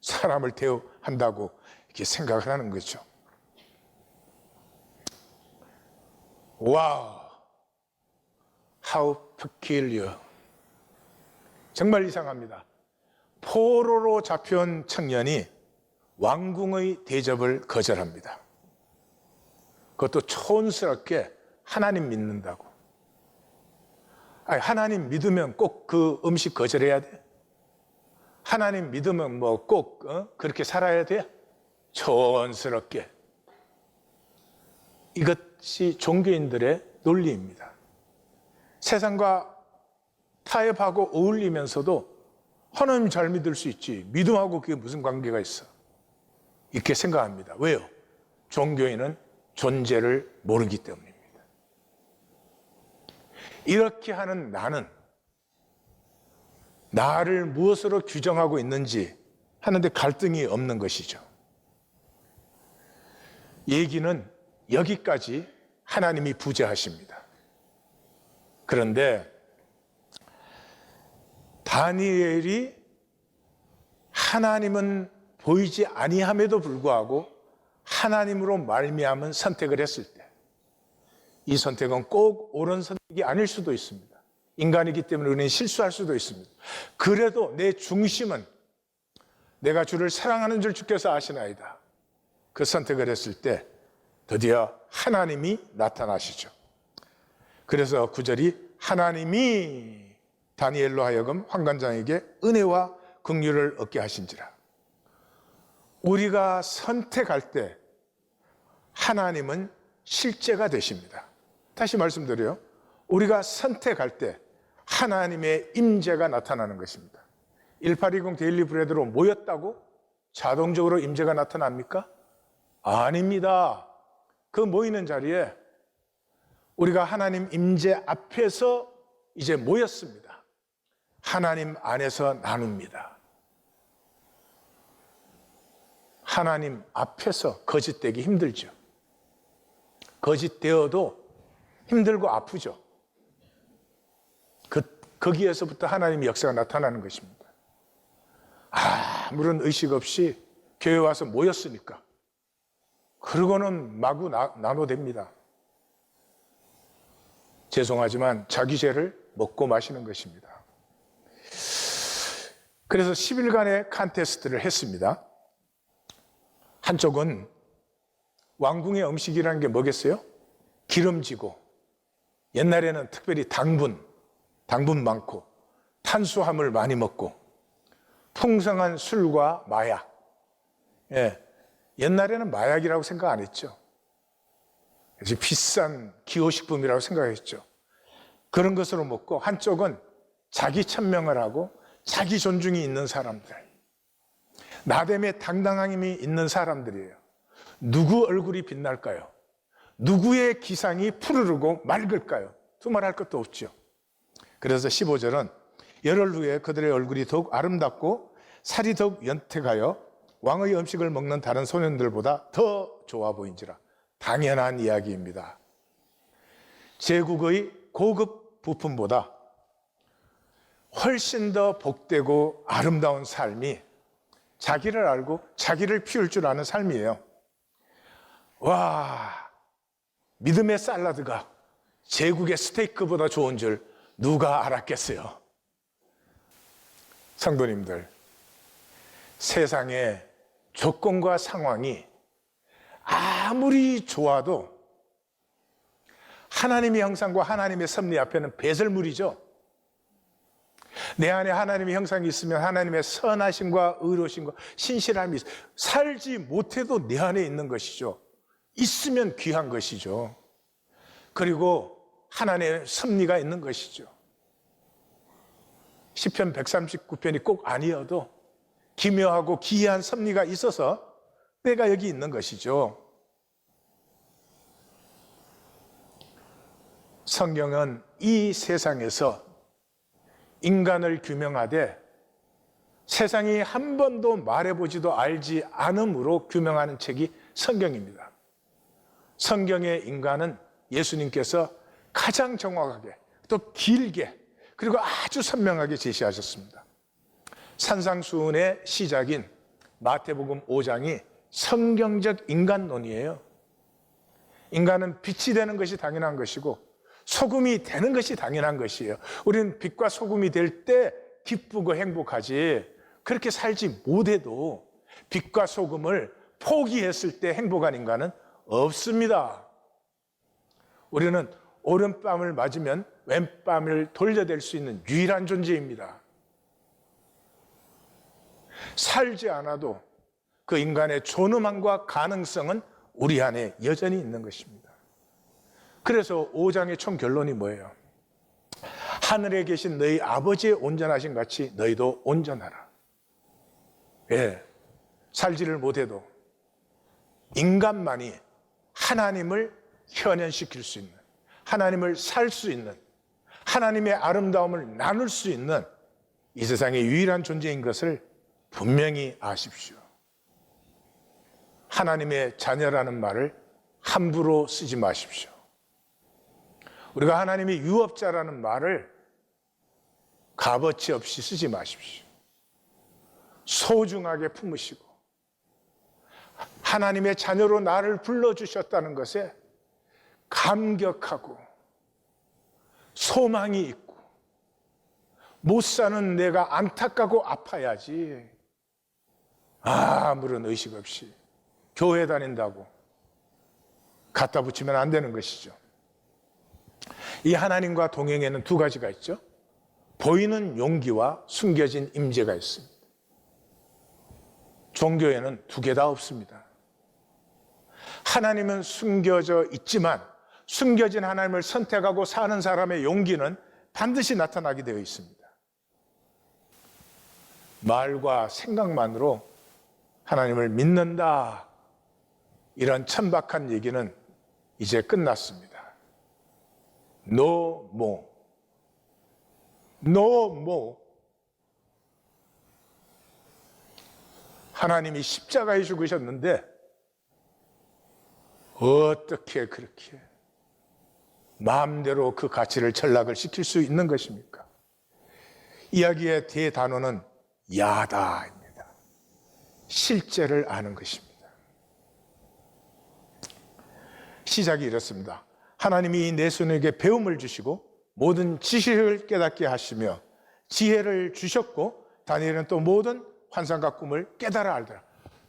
사람을 대우한다고 이렇게 생각을 하는 거죠. 와우, how peculiar. 정말 이상합니다. 포로로 잡혀온 청년이 왕궁의 대접을 거절합니다. 그것도 촌스럽게 하나님 믿는다고. 아니, 하나님 믿으면 꼭 그 음식 거절해야 돼? 하나님 믿으면 뭐 꼭 그렇게 살아야 돼? 촌스럽게. 이것이 종교인들의 논리입니다. 세상과 타협하고 어울리면서도 하나님 잘 믿을 수 있지. 믿음하고 그게 무슨 관계가 있어? 이렇게 생각합니다. 왜요? 종교인은 존재를 모르기 때문입니다. 이렇게 하는 나는 나를 무엇으로 규정하고 있는지 하는데 갈등이 없는 것이죠. 얘기는 여기까지 하나님이 부재하십니다. 그런데 다니엘이 하나님은 보이지 아니함에도 불구하고 하나님으로 말미암은 선택을 했을 때 이 선택은 꼭 옳은 선택이 아닐 수도 있습니다. 인간이기 때문에 우리는 실수할 수도 있습니다. 그래도 내 중심은 내가 주를 사랑하는 줄 주께서 아시나이다. 그 선택을 했을 때 드디어 하나님이 나타나시죠. 그래서 9절이 하나님이 다니엘로 하여금 환관장에게 은혜와 긍휼을 얻게 하신지라. 우리가 선택할 때 하나님은 실제가 되십니다. 다시 말씀드려요. 우리가 선택할 때 하나님의 임재가 나타나는 것입니다. 1820 데일리 브레드로 모였다고 자동적으로 임재가 나타납니까? 아닙니다. 그 모이는 자리에 우리가 하나님 임재 앞에서 이제 모였습니다. 하나님 안에서 나눕니다. 하나님 앞에서 거짓되기 힘들죠. 거짓되어도 힘들고 아프죠. 거기에서부터 하나님의 역사가 나타나는 것입니다. 아무런 의식 없이 교회 와서 모였으니까 그러고는 마구 나눠댑니다. 죄송하지만 자기 죄를 먹고 마시는 것입니다. 그래서 10일간의 컨테스트를 했습니다. 한쪽은 왕궁의 음식이라는 게 뭐겠어요? 기름지고 옛날에는 특별히 당분 많고 탄수화물 많이 먹고 풍성한 술과 마약. 옛날에는 마약이라고 생각 안 했죠. 그래서 비싼 기호식품이라고 생각했죠. 그런 것으로 먹고 한쪽은 자기 천명을 하고 자기 존중이 있는 사람들, 나됨의 당당함이 있는 사람들이에요. 누구 얼굴이 빛날까요? 누구의 기상이 푸르르고 맑을까요? 두말할 것도 없죠. 그래서 15절은 열흘 후에 그들의 얼굴이 더욱 아름답고 살이 더욱 연택하여 왕의 음식을 먹는 다른 소년들보다 더 좋아 보인지라. 당연한 이야기입니다. 제국의 고급 부품보다 훨씬 더 복되고 아름다운 삶이 자기를 알고 자기를 피울 줄 아는 삶이에요. 와, 믿음의 샐러드가 제국의 스테이크보다 좋은 줄 누가 알았겠어요? 성도님들, 세상의 조건과 상황이 아무리 좋아도 하나님의 형상과 하나님의 섭리 앞에는 배설물이죠. 내 안에 하나님의 형상이 있으면 하나님의 선하심과 의로우심과 신실함이 살지 못해도 내 안에 있는 것이죠. 있으면 귀한 것이죠. 그리고 하나님의 섭리가 있는 것이죠. 시편 139편이 꼭 아니어도 기묘하고 기이한 섭리가 있어서 내가 여기 있는 것이죠. 성경은 이 세상에서 인간을 규명하되 세상이 한 번도 말해보지도 알지 않음으로 규명하는 책이 성경입니다. 성경의 인간은 예수님께서 가장 정확하게 또 길게 그리고 아주 선명하게 제시하셨습니다. 산상수훈의 시작인 마태복음 5장이 성경적 인간론이에요. 인간은 빛이 되는 것이 당연한 것이고 소금이 되는 것이 당연한 것이에요. 우리는 빛과 소금이 될 때 기쁘고 행복하지, 그렇게 살지 못해도 빛과 소금을 포기했을 때 행복한 인간은 없습니다. 우리는 오른뺨을 맞으면 왼뺨을 돌려댈 수 있는 유일한 존재입니다. 살지 않아도 그 인간의 존엄함과 가능성은 우리 안에 여전히 있는 것입니다. 그래서 5장의 총 결론이 뭐예요? 하늘에 계신 너희 아버지의 온전하신 같이 너희도 온전하라. 살지를 못해도 인간만이 하나님을 현현시킬 수 있는, 하나님을 살 수 있는, 하나님의 아름다움을 나눌 수 있는 이 세상의 유일한 존재인 것을 분명히 아십시오. 하나님의 자녀라는 말을 함부로 쓰지 마십시오. 우리가 하나님의 유업자라는 말을 값어치 없이 쓰지 마십시오. 소중하게 품으시고 하나님의 자녀로 나를 불러주셨다는 것에 감격하고 소망이 있고 못 사는 내가 안타깝고 아파야지 아무런 의식 없이 교회 다닌다고 갖다 붙이면 안 되는 것이죠. 이 하나님과 동행에는 두 가지가 있죠. 보이는 용기와 숨겨진 임재가 있습니다. 종교에는 두 개 다 없습니다. 하나님은 숨겨져 있지만 숨겨진 하나님을 선택하고 사는 사람의 용기는 반드시 나타나게 되어 있습니다. 말과 생각만으로 하나님을 믿는다, 이런 천박한 얘기는 이제 끝났습니다. No more. No more. 하나님이 십자가에 죽으셨는데 어떻게 그렇게 마음대로 그 가치를 전락을 시킬 수 있는 것입니까? 이야기의 대단어는 야다입니다. 실제를 아는 것입니다. 시작이 이렇습니다. 하나님이 내 손에게 배움을 주시고 모든 지식을 깨닫게 하시며 지혜를 주셨고 다니엘은 또 모든 환상과 꿈을 깨달아 알더라.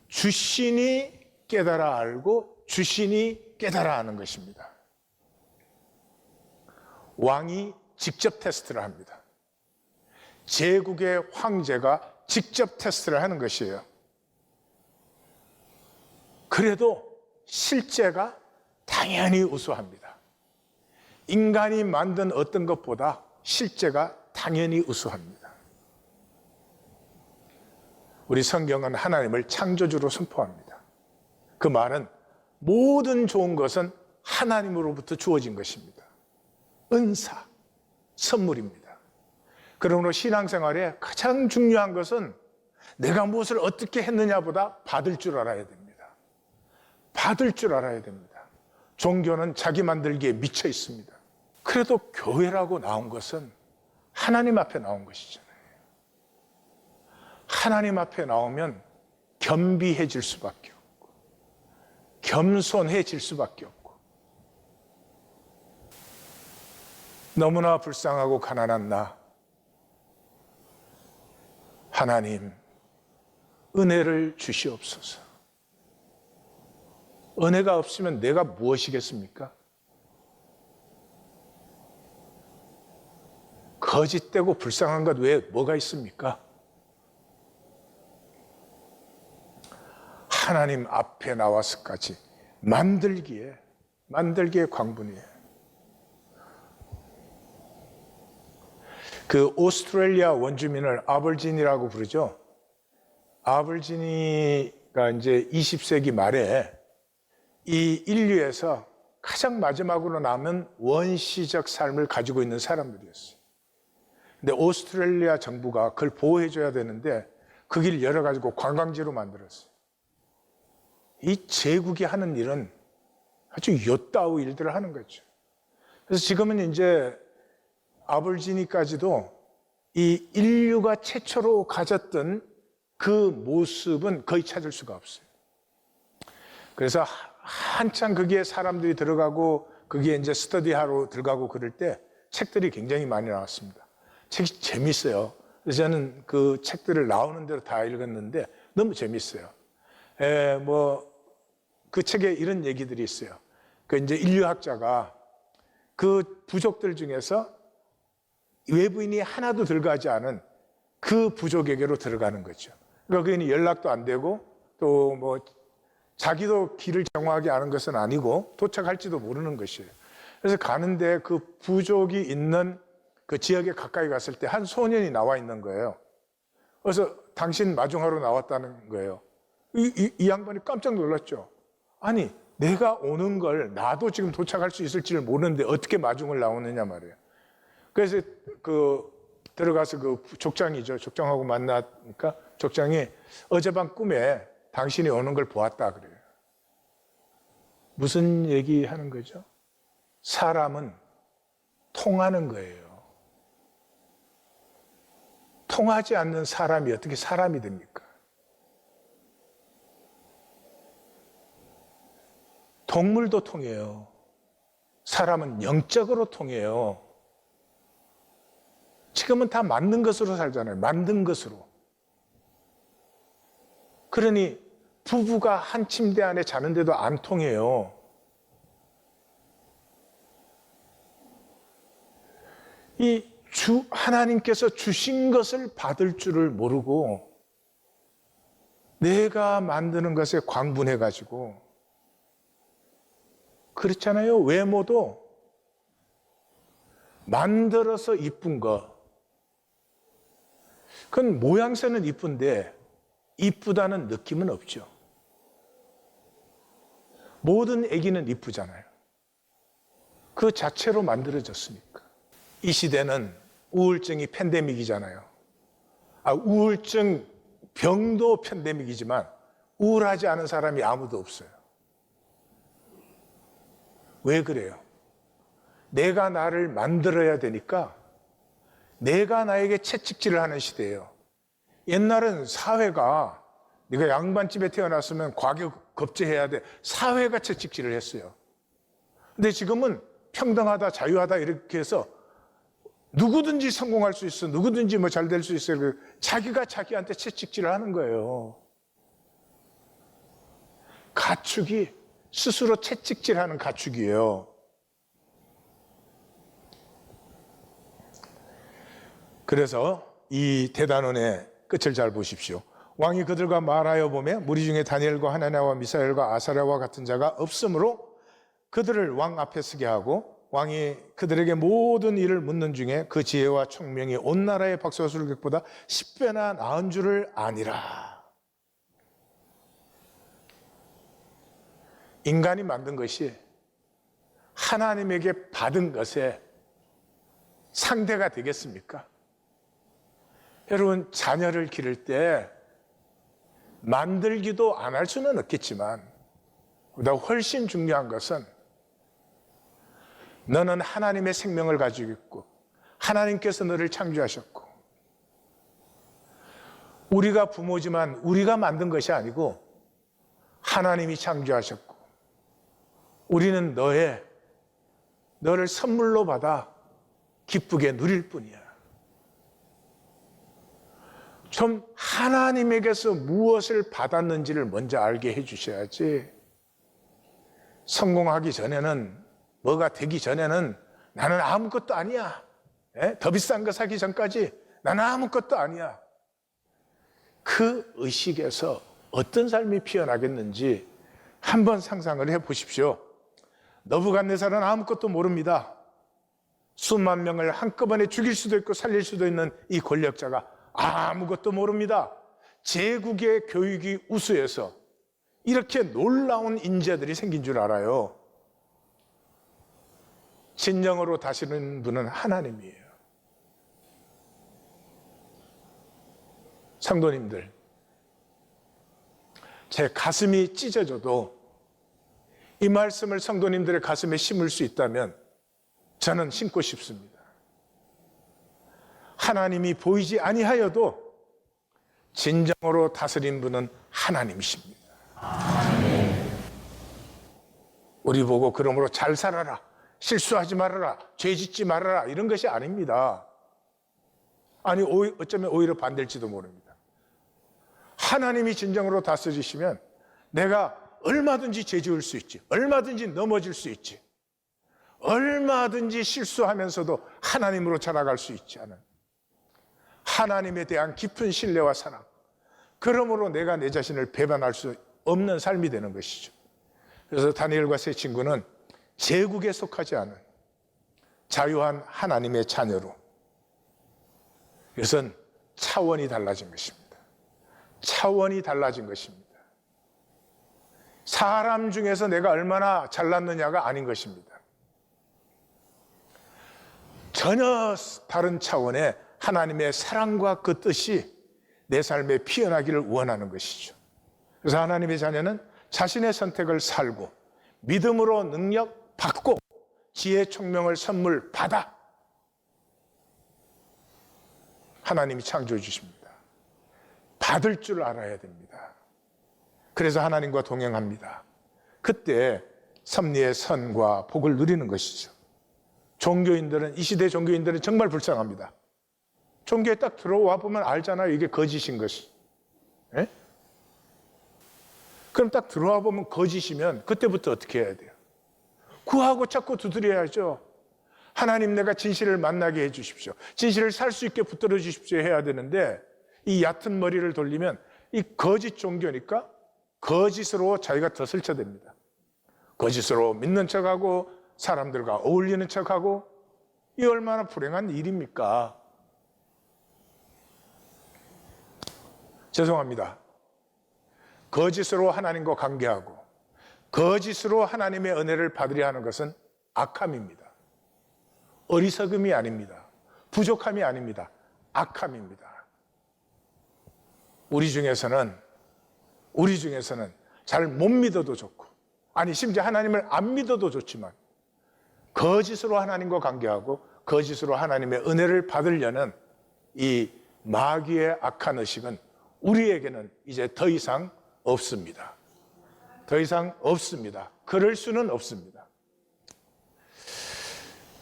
주신이 깨달아 알고 주신이 깨달아 아는 것입니다. 왕이 직접 테스트를 합니다. 제국의 황제가 직접 테스트를 하는 것이에요. 그래도 실제가 당연히 우수합니다. 인간이 만든 어떤 것보다 실제가 당연히 우수합니다. 우리 성경은 하나님을 창조주로 선포합니다. 그 말은 모든 좋은 것은 하나님으로부터 주어진 것입니다. 은사, 선물입니다. 그러므로 신앙생활에 가장 중요한 것은 내가 무엇을 어떻게 했느냐보다 받을 줄 알아야 됩니다. 받을 줄 알아야 됩니다. 종교는 자기 만들기에 미쳐 있습니다. 그래도 교회라고 나온 것은 하나님 앞에 나온 것이잖아요. 하나님 앞에 나오면 겸비해질 수밖에 없고 겸손해질 수밖에 없고 너무나 불쌍하고 가난한 나, 하나님 은혜를 주시옵소서. 은혜가 없으면 내가 무엇이겠습니까? 거짓되고 불쌍한 것 외에 뭐가 있습니까? 하나님 앞에 나와서까지 만들기에 광분이에요. 그 오스트레일리아 원주민을 아버진이라고 부르죠. 아버진이가 이제 20세기 말에 이 인류에서 가장 마지막으로 남은 원시적 삶을 가지고 있는 사람들이었어요. 근데 오스트레일리아 정부가 그걸 보호해줘야 되는데 그 길 열어가지고 관광지로 만들었어요. 이 제국이 하는 일은 아주 요따우 일들을 하는 거죠. 그래서 지금은 이제 아버지니까지도 이 인류가 최초로 가졌던 그 모습은 거의 찾을 수가 없어요. 그래서 한참 거기에 사람들이 들어가고 거기에 이제 스터디하러 들어가고 그럴 때 책들이 굉장히 많이 나왔습니다. 책이 재밌어요. 그래서 저는 그 책들을 나오는 대로 다 읽었는데 너무 재밌어요. 그 책에 이런 얘기들이 있어요. 그 이제 인류학자가 그 부족들 중에서 외부인이 하나도 들어가지 않은 그 부족에게로 들어가는 거죠. 그러니까 그는 연락도 안 되고 또 뭐 자기도 길을 정확하게 아는 것은 아니고 도착할지도 모르는 것이에요. 그래서 가는데 그 부족이 있는 그 지역에 가까이 갔을 때 한 소년이 나와 있는 거예요. 그래서 당신 마중하러 나왔다는 거예요. 이 양반이 깜짝 놀랐죠. 아니, 내가 오는 걸 나도 지금 도착할 수 있을지를 모르는데 어떻게 마중을 나오느냐 말이에요. 그래서 들어가서 족장이죠. 족장하고 만나니까 족장이 어젯밤 꿈에 당신이 오는 걸 보았다 그래요. 무슨 얘기하는 거죠? 사람은 통하는 거예요. 통하지 않는 사람이 어떻게 사람이 됩니까? 동물도 통해요. 사람은 영적으로 통해요. 지금은 다 만든 것으로 살잖아요. 만든 것으로. 그러니 부부가 한 침대 안에 자는데도 안 통해요. 하나님께서 주신 것을 받을 줄을 모르고 내가 만드는 것에 광분해가지고, 그렇잖아요. 외모도 만들어서 이쁜 거, 그건 모양새는 이쁜데 이쁘다는 느낌은 없죠. 모든 아기는 이쁘잖아요. 그 자체로 만들어졌으니까. 이 시대는 우울증이 팬데믹이잖아요. 우울증 병도 팬데믹이지만 우울하지 않은 사람이 아무도 없어요. 왜 그래요? 내가 나를 만들어야 되니까 내가 나에게 채찍질을 하는 시대예요. 옛날은 사회가, 네가 양반집에 태어났으면 과격 겁제해야 돼, 사회가 채찍질을 했어요. 근데 지금은 평등하다, 자유하다 이렇게 해서 누구든지 성공할 수 있어, 누구든지 뭐 잘 될 수 있어요. 자기가 자기한테 채찍질을 하는 거예요. 가축이 스스로 채찍질하는 가축이에요. 그래서 이 대단원의 끝을 잘 보십시오. 왕이 그들과 말하여 보매 무리 중에 다니엘과 하나냐와 미사엘과 아사랴와 같은 자가 없으므로 그들을 왕 앞에 서게 하고, 왕이 그들에게 모든 일을 묻는 중에 그 지혜와 총명이 온 나라의 박수와 술객보다 10배나 나은 줄을 아니라. 인간이 만든 것이 하나님에게 받은 것에 상대가 되겠습니까? 여러분, 자녀를 기를 때 만들기도 안 할 수는 없겠지만, 그보다 훨씬 중요한 것은 너는 하나님의 생명을 가지고 있고 하나님께서 너를 창조하셨고, 우리가 부모지만 우리가 만든 것이 아니고 하나님이 창조하셨고, 우리는 너를 선물로 받아 기쁘게 누릴 뿐이야. 좀 하나님에게서 무엇을 받았는지를 먼저 알게 해주셔야지, 성공하기 전에는, 뭐가 되기 전에는 나는 아무것도 아니야, 더 비싼 거 사기 전까지 나는 아무것도 아니야, 그 의식에서 어떤 삶이 피어나겠는지 한번 상상을 해보십시오. 너부갓네살은 아무것도 모릅니다. 수만 명을 한꺼번에 죽일 수도 있고 살릴 수도 있는 이 권력자가 아무것도 모릅니다. 제국의 교육이 우수해서 이렇게 놀라운 인재들이 생긴 줄 알아요. 진정으로 다스리는 분은 하나님이에요. 성도님들, 제 가슴이 찢어져도 이 말씀을 성도님들의 가슴에 심을 수 있다면 저는 심고 싶습니다. 하나님이 보이지 아니하여도 진정으로 다스린 분은 하나님이십니다. 우리 보고 그러므로 잘 살아라, 실수하지 말아라, 죄 짓지 말아라, 이런 것이 아닙니다. 아니, 어쩌면 오히려 반대일지도 모릅니다. 하나님이 진정으로 다스리시면 내가 얼마든지 죄 지을 수 있지, 얼마든지 넘어질 수 있지, 얼마든지 실수하면서도 하나님으로 자라갈 수 있지 않은 하나님에 대한 깊은 신뢰와 사랑, 그러므로 내가 내 자신을 배반할 수 없는 삶이 되는 것이죠. 그래서 다니엘과 세 친구는 제국에 속하지 않은 자유한 하나님의 자녀로, 이것은 차원이 달라진 것입니다. 차원이 달라진 것입니다. 사람 중에서 내가 얼마나 잘났느냐가 아닌 것입니다. 전혀 다른 차원의 하나님의 사랑과 그 뜻이 내 삶에 피어나기를 원하는 것이죠. 그래서 하나님의 자녀는 자신의 선택을 살고 믿음으로 능력 받고 지혜 총명을 선물 받아 하나님이 창조해 주십니다. 받을 줄 알아야 됩니다. 그래서 하나님과 동행합니다. 그때 섭리의 선과 복을 누리는 것이죠. 종교인들은, 이 시대 종교인들은 정말 불쌍합니다. 종교에 딱 들어와 보면 알잖아요. 이게 거짓인 것이. 예? 그럼 딱 들어와 보면 거짓이면 그때부터 어떻게 해야 돼요? 구하고 찾고 두드려야죠. 하나님, 내가 진실을 만나게 해 주십시오. 진실을 살 수 있게 붙들어 주십시오 해야 되는데, 이 얕은 머리를 돌리면 이 거짓 종교니까 거짓으로 자기가 덫을 쳐댑니다. 거짓으로 믿는 척하고 사람들과 어울리는 척하고, 이 얼마나 불행한 일입니까? 죄송합니다. 거짓으로 하나님과 관계하고 거짓으로 하나님의 은혜를 받으려 하는 것은 악함입니다. 어리석음이 아닙니다. 부족함이 아닙니다. 악함입니다. 우리 중에서는 잘 못 믿어도 좋고, 아니 심지어 하나님을 안 믿어도 좋지만 거짓으로 하나님과 관계하고 거짓으로 하나님의 은혜를 받으려는 이 마귀의 악한 의식은 우리에게는 이제 더 이상 없습니다. 더 이상 없습니다. 그럴 수는 없습니다.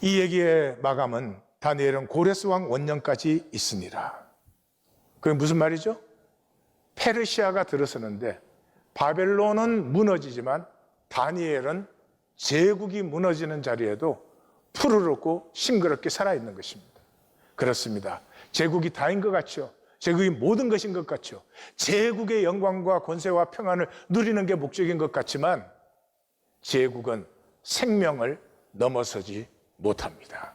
이 얘기의 마감은 다니엘은 고레스 왕 원년까지 있으니라. 그게 무슨 말이죠? 페르시아가 들어서는데 바벨론은 무너지지만 다니엘은 제국이 무너지는 자리에도 푸르르고 싱그럽게 살아있는 것입니다. 그렇습니다. 제국이 다인 것 같죠? 제국이 모든 것인 것 같죠? 제국의 영광과 권세와 평안을 누리는 게 목적인 것 같지만 제국은 생명을 넘어서지 못합니다.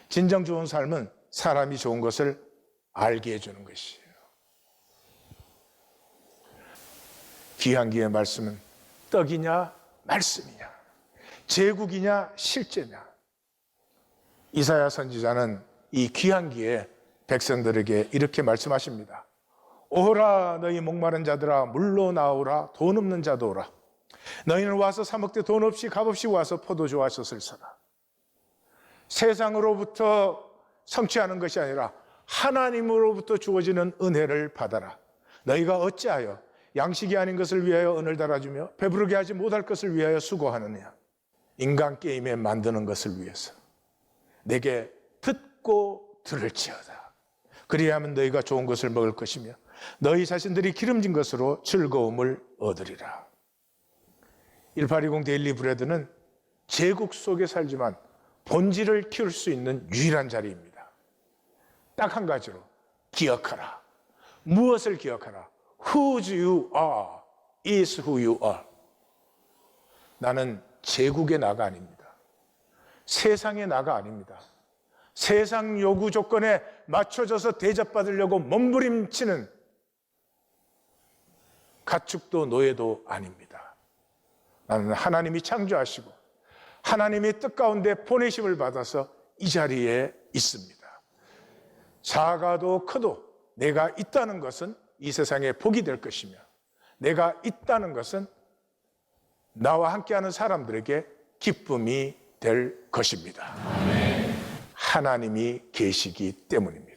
진정 좋은 삶은 사람이 좋은 것을 알게 해주는 것이에요. 귀한기의 말씀은 떡이냐 말씀이냐, 제국이냐 실제냐. 이사야 선지자는 이 귀한기에 백성들에게 이렇게 말씀하십니다. 오라 너희 목마른 자들아, 물로 나오라. 돈 없는 자도 오라. 너희는 와서 사 먹되 돈 없이 값없이 와서 포도주와 젖을 사라. 세상으로부터 성취하는 것이 아니라 하나님으로부터 주어지는 은혜를 받아라. 너희가 어찌하여 양식이 아닌 것을 위하여 은을 달아주며 배부르게 하지 못할 것을 위하여 수고하느냐. 인간 게임에 만드는 것을 위해서 내게 듣고 들을지어다. 그리하면 너희가 좋은 것을 먹을 것이며 너희 자신들이 기름진 것으로 즐거움을 얻으리라. 1820 데일리 브레드는 제국 속에 살지만 본질을 키울 수 있는 유일한 자리입니다. 딱 한 가지로 기억하라. 무엇을 기억하라? Whose you are is who you are. 나는 제국의 나가 아닙니다. 세상의 나가 아닙니다. 세상 요구 조건에 맞춰져서 대접받으려고 몸부림치는 가축도 노예도 아닙니다. 나는 하나님이 창조하시고 하나님의 뜻 가운데 보내심을 받아서 이 자리에 있습니다. 작아도 커도 내가 있다는 것은 이 세상에 복이 될 것이며, 내가 있다는 것은 나와 함께하는 사람들에게 기쁨이 될 것입니다. 하나님이 계시기 때문입니다.